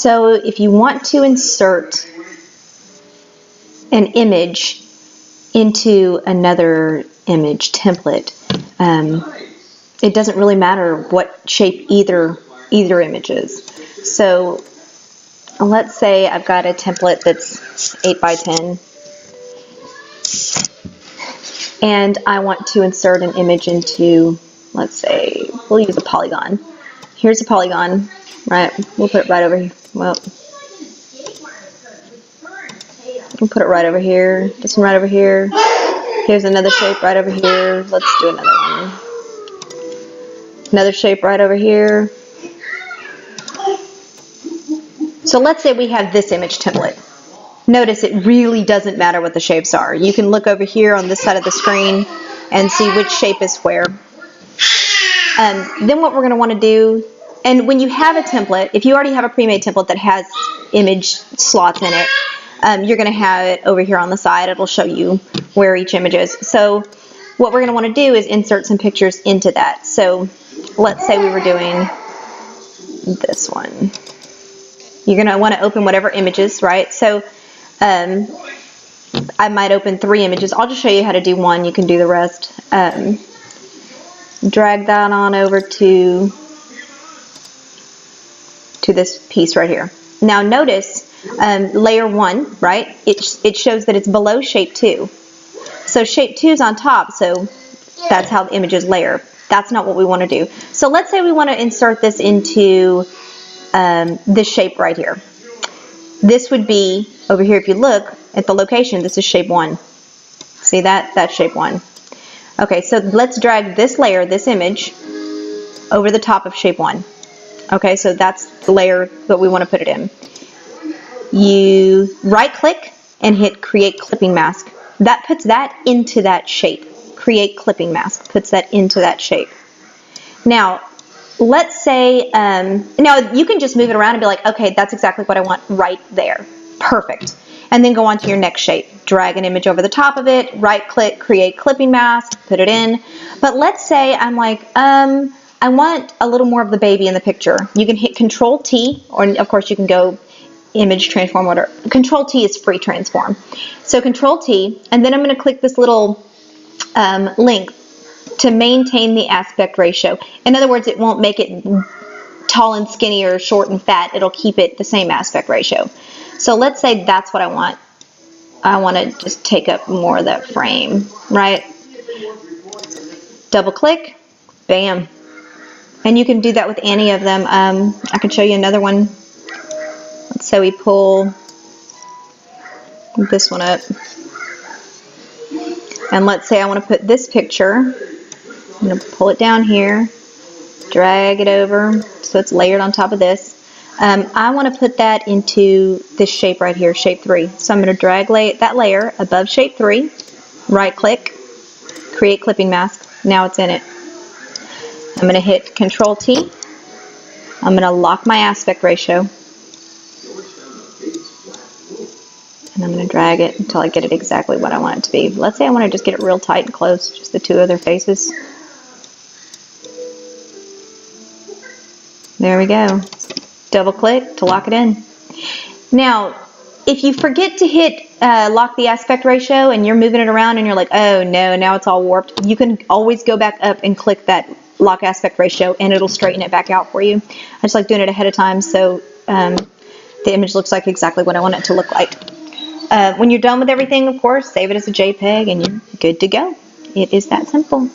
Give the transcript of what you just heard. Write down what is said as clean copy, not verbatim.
So if you want to insert an image into another image template, it doesn't really matter what shape either image is. So let's say I've got a template that's 8 by 10 and I want to insert an image into, let's say, we'll use a polygon. Here's a polygon, right? We'll put it right over here. Well, we'll put it right over here. This one right over here. Here's another shape right over here. Let's do another one. Another shape right over here. So let's say we have this image template. Notice it really doesn't matter what the shapes are. You can look over here on this side of the screen and see which shape is where. Then what we're going to want to do, and when you have a template, if you already have a pre-made template that has image slots in it, you're going to have it over here on the side. It'll show you where each image is. So what we're going to want to do is insert some pictures into that. So let's say we were doing this one. You're going to want to open whatever images, right? So I might open 3 images. I'll just show you how to do one. You can do the rest. Drag that on over to this piece right here. Now notice layer 1, right? It shows that it's below shape 2. So shape 2 is on top, so that's how the images layer. That's not what we want to do. So let's say we want to insert this into this shape right here. This would be over here. If you look at the location, this is shape 1. See that? That's shape 1. Okay, so let's drag this layer, this image, over the top of shape 1. Okay, so that's the layer that we want to put it in. You right click and hit create clipping mask. That puts that into that shape. Create clipping mask puts that into that shape. Now, let's say, now you can just move it around and be like, okay, that's exactly what I want right there. Perfect. And then go on to your next shape. Drag an image over the top of it, right click, create clipping mask, put it in. But let's say I'm like, I want a little more of the baby in the picture. You can hit Control T, or of course you can go image transform order. Control T is free transform. So Control T, and then I'm going to click this little link to maintain the aspect ratio. In other words, it won't make it tall and skinny or short and fat. It'll keep it the same aspect ratio. So let's say that's what I want. I want to just take up more of that frame, right? Double click, bam. And you can do that with any of them. I can show you another one. Let's say we pull this one up. And let's say I want to put this picture. I'm going to pull it down here, drag it over so it's layered on top of this. I want to put that into this shape right here, shape 3. So I'm going to drag that layer above shape 3, right click, create clipping mask. Now it's in it. I'm going to hit Control T. I'm going to lock my aspect ratio. And I'm going to drag it until I get it exactly what I want it to be. Let's say I want to just get it real tight and close, just the 2 of their faces. There we go. Double click to lock it in. Now, if you forget to hit lock the aspect ratio and you're moving it around and you're like, oh no, now it's all warped, you can always go back up and click that lock aspect ratio and it'll straighten it back out for you. I just like doing it ahead of time so the image looks like exactly what I want it to look like. When you're done with everything, of course, save it as a JPEG and you're good to go. It is that simple.